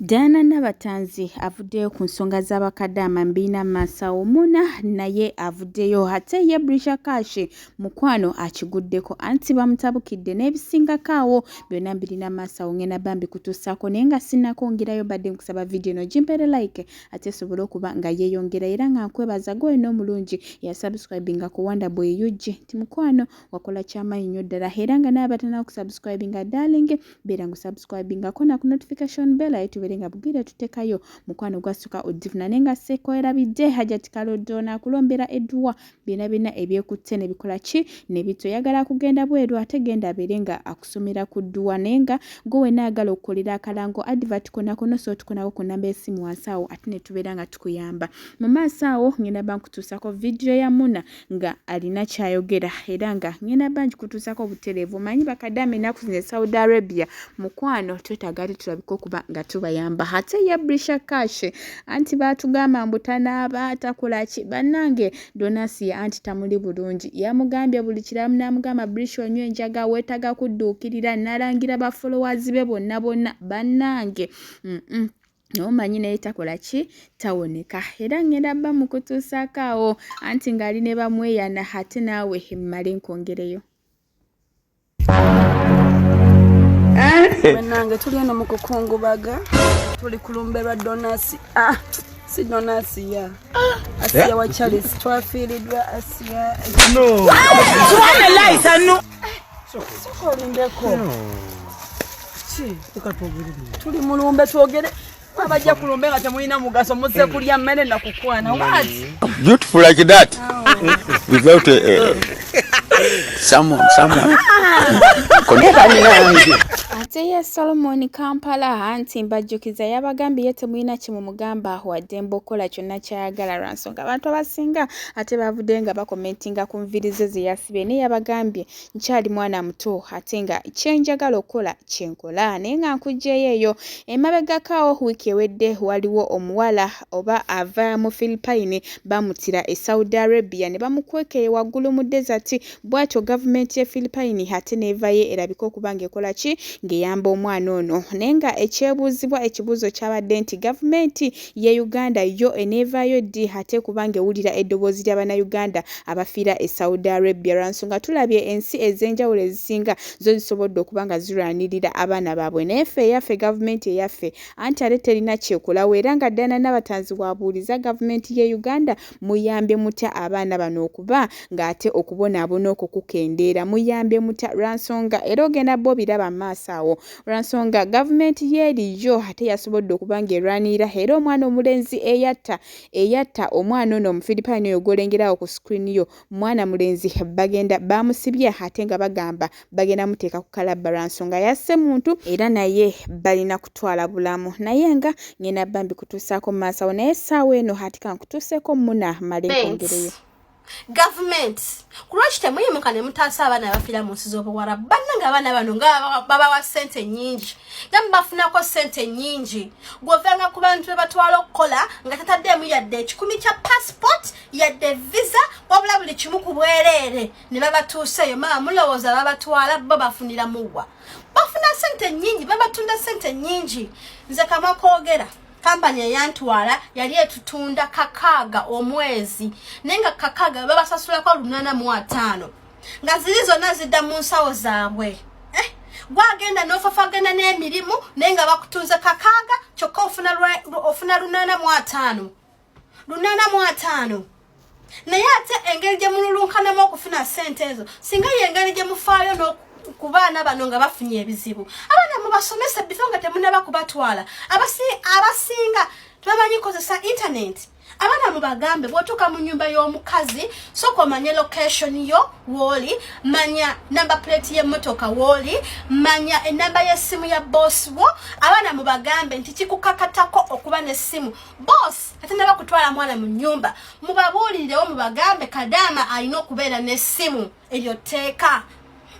Dana Nabatanzi avuddeyo ku nsonga z'Abakadaama mbina Masawo muna naye avuddeyo ate ye Brisha Kashi mukwano akiguddeko anti bamutabukidde n'ebisingako awo byonna mbirina Masawo ngenda bambi kutuusaako naye nga sinnakwongerayo badde nkusaba video eno gimpere like ate sobole okuba nga yeeyongera era nga nkwebaza gwe n'omulungi yasubscribinga ku Wanda Boy UG ti mukwano wakola kyamaanyi nnyo ddala era nga naye batandika kusubscribinga darling beera ngu subscribingako na ku notification bell nga bugire tutekayo mukwano gwasuka odifuna nenga sekoerabidde Hajati Kalodona kulombera edduwa bina ebyekutte ne bikola ki ne bito yagala kugenda bweru ategenda berenga akusomera ku dduwa nenga gowe naagala okukolera akalango advert kona kono so tukonako ku namba esimu wansawo ate ne tubeera nga tukuyamba mu maaso awo ngenda bankutuusako video ya muna nga alina kyayogera era nga ngenda banji kutuusako obutereevu manyi Bakadaama ennaku zino Saudi Arabia mukwano twetaagali tulabika okuba nga tubayamba ate ya Brisha Kashi anti batugamba mbutanaaba atakulaki bannange donasi anti tamuli bulungi yamugambye buli kiramu namugamba Brisha onywe enjaga wetaga kudduukirira nalangira ba followers be bonna bannange nomanyi naye takola ki tawoneka era ngenda bba mu kutuusaako awo anti ng'ali ne bamweyana ate naawe mmale nkongereyo Benange tuli eno mu kukungubaga tuli kulumberwa donasi si donasi ya Asiyah wa Charles twafiiridwa Asiyah no tuwane laisa no soko lindeko tuli mulumbe twogere abajja kulumbe nga temulina mugaso muze kulya mmere na kukwana what beautiful like that without someone ate ye Solomon Kampala anti mbajjukiza yabagambye ye temulina kimu mugamba wadde mbokola kyonna kyayagala lwansonga abantu abasinga ate bavudde nga bakomentinga ku nvirize ze yasibe naye yabagambye nkyali mwana muto ate nga kyenjagala okukola kyenkola naye nga nkugjeyo eyo emabegakawo wiiki ewedde waliwo omuwala oba ava mu Philippine bamutira e Saudi Arabia ne bamukwekeye waggulu mu desert bwatyo gavumenti ye Philippine ate neevayo erabika okuba ng'ekola ki ngeyamba omwana ono nenga ekyebuuzibwa ekibuuzo kyabadde nti gavumenti ye Uganda yo eneevaayo ddi ate kubanga ewulira eddoboozi ly'Abannayuganda abafiira e Saudi Arabia lwansonga tulabye ensi ez'enjawulo ezisinga zo zisobodde okuba nga zirwanirira abaana baabwe naye ffe eyaffe gavumenti eyaffe anti ate terina kyekolawo era nga Dana Nabatanzi bw'abuuliza gavumenti ye Uganda muyambye mutya abaana bano okuba ng'ate okubonaabona okwo kukendeera muyambye mutya lwansonga era ogenda bo biraba maaso awo lwansonga gavumenti yeeriyo ate yasobodde okuba ng'erwanirira era omwana omulenzi eyatta omwana ono Omufiripayini oyo gw'olengerawo ku screen yo mwana mulenzi bagenda bamusibye ate nga bagamba bagenda muteeka ku kalabba lwansonga yasse muntu era naye balina kutwala bulamu naye nga ngenda bambi kutuusaako mu maaso awo naye essaawa eno ati kankutuuseeko muna male nkongereyo government kulwaki temuyimuka ne mutaasa abaana abafiira mu nsi z'obuwala bannanga abaana bano nga babawa ssente nnyingi nga mubafunako ssente nnyingi gw'ovanga ku bantu be batwala okukola nga tataddeemu yadde ekikumi kya passport yadde visa wabula buli kimu ku bwereere ne babatuuseeyo mama mulowooza babatwala bo bafunira muwa bafuna ssente nnyingi babatunda ssente nnyingi nze kamwa koogera kampani eyantwala yali etutunda kakaaga omwezi nenga kakaaga babasasulako 850 nga ziri zonna zidda mu nsawo zaabwe gwagenda n'ofafagana n'emirimu nenga bakutunze kakaaga kyokka ofuna 850 naye ate engeri gye mululunkanamu okufuna ssente ezo singa yengeri gye mufaayo ku baana bano nga bafunye ebizibu abaana mubasomesa bifo nga temunaba kubatwala abasinga tubamanyi kozesa internet abaana mubagambe bw'otuuka mu nnyumba y'omukazi sooka omanye location yo woli manya number plate y'emmotoka woli manya enamba y'essimu ya boss wo abaana mubagambe nti kikukakatako okuba n'essimu boss ate naba kutwala mwana mu nnyumba mubabuulirirewo mubagambe Kadaama alina okubeera n'essimu eryo tteeka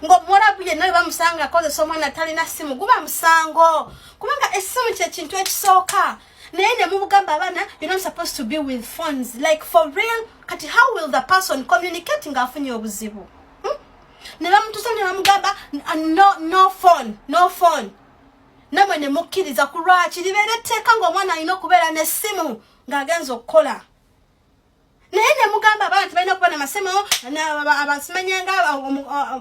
ng'omuwarabu yenna bamusanga akozesa omwana talina ssimu guba musango kubanga essimu kye kintu ekisooka naye ne mubugamba abaana you're not supposed to be with phones like for real kati how will the person communicate ng'afunye obuzibu ne bamutusa ne bamugamba no phone namwe ne mukkiriza ku lwaki libeera etteeka ng'omwana alina okubeera n'essimu ng'agenza okukola naye ne mugamba abantu balina okuba n'amasimu abasimanyanga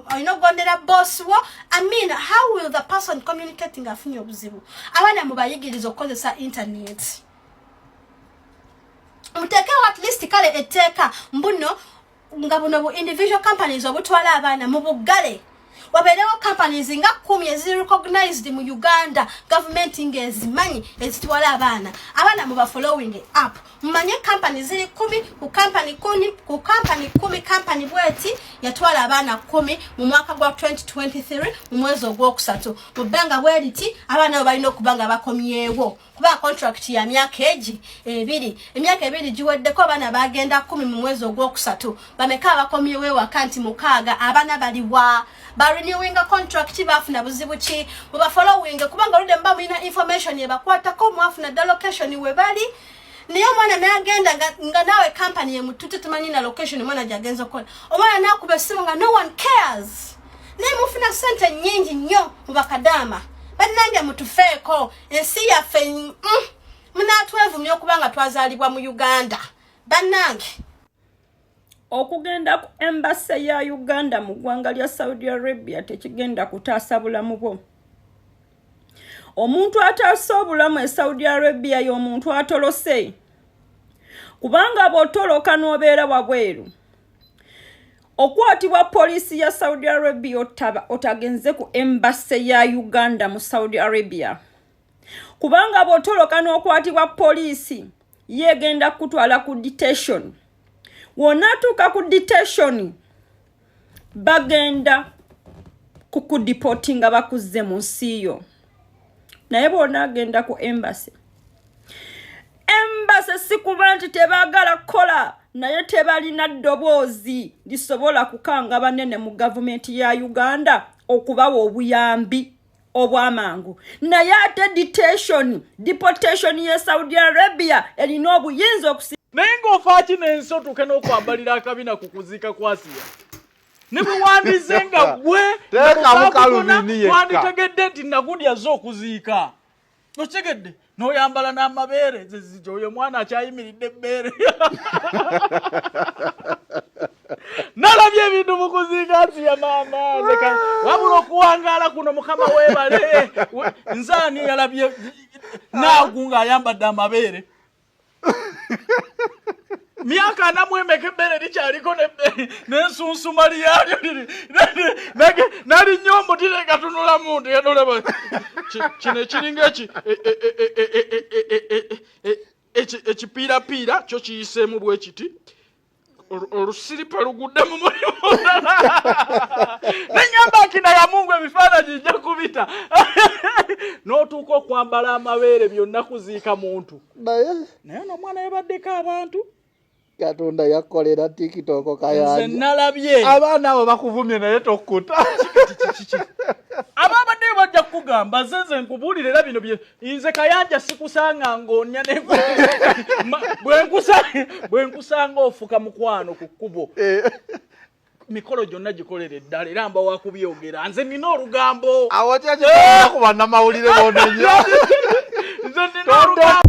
alina okugondera boss wo. I mean, how will the person communicating afunye obuzibu? Abaana mubayigiriza okukozesa internet. Muteekewo at least kale etteeka mbuno nga buno bu individual companies obutwala abaana mu buggale. Waberewo companies nga 10 eziri recognized mu Uganda government ngezimanyi ezitwala abaana muba following up. Mumanye companies ziri 10 ku company 10 company bweti yatwala abaana 10 mu mwaka gwa 2023 mu mwezi ogwokusatu. Mu bbanga bweriti abaana balina okubanga bakomyewo kuba contract ya myaka ebiri. Emyaka ebiri giweddeko abaana bagenda 10 mu mwezi ogwokusatu. Bameka abakomyewo wakanti mukaaga abaana baliwa renewing a contract bafuna buzibu ki buba following kubanga lude mba mulina information yebakwatako mwafuna the location we bali niyo mwana nagenda nga nawe company ye mutute tumanyi na location mwana jagenza kola omwana nakube simu nga no one cares ne mufuna sente nyingi nnyo mu Bakadaama bannange mutufeeko ensi yaffe munatwevumya okubanga twazaalibwa mu Uganda bannange. Okugenda ku embassy ya Uganda mu ggwanga lya Saudi Arabia tekigenda kutaasa bulamu bwo. Omuntu ataasa obulamu e Saudi Arabia y'omuntu atolose. Kubanga bw'otoloka n'obeera wabweru. Okwatibwa poliisi ya Saudi Arabia otagenze ku embassy ya Uganda mu Saudi Arabia. Kubanga bw'otoloka n'okwatibwa poliisi yegenda kutwala ku detention. Wonatuka ku detention bagenda kukudeportinga bakuzze mu nsi yo. Naye bona agenda ku embassy si kuba nti tebaagala kukola naye tebalina ddoboozi lisobola kukanga banene mu gavumenti ya Uganda okubawa obuyambi obwamangu. Naye ate deportation ye Saudi Arabia erina obuyinza naye ng'ofaaki n'ensotuke n'okwambalira akabina ku kuziika kwa Asiyah. Ne bwe wandize nga gwe wanditegedde nti nagudi azze okuziika. Okitegedde n'oyambala n'amabeere zizija oyo mwana akyayimiridde ebbeere. Nalabye ebintu mu kuziika Asiyah maama. Wabula okuwangaala kuno mukama weebale. Nzaani yalabye naagu ng'ayambadde amabeere. Miaka namwemeka ebbere likyaliko n'ensunsuma lyalyo nali nnyo omutire gatunulamu nti olaba kino ekiringa ekipiirapiira kyo kiyiseemu bwe kiti olusiripa lugudde mu mulimu nenyamba akina ya Mungu ebifaananyi nja kubita n'otuuka okwambala amabeere byonna kuziika muntu naye n'omwana yebaddeko abantu Katonda yakolera TikTok kayanja. Nze nalabye. Abaana abo bakuvumye naye tokkuta. Ababadde bajja kugamba nze nkubuulire era bino bye nze kayanja sikusanga ng'onya ne bwe nkusanga ofuka mukwano ku kkubo. Mikolo gyonna gikolera eddala era mba wakubyogera nze nina olugambo. Awo kyakyo kuba namawulire bono nnyo. Nze nina olugambo.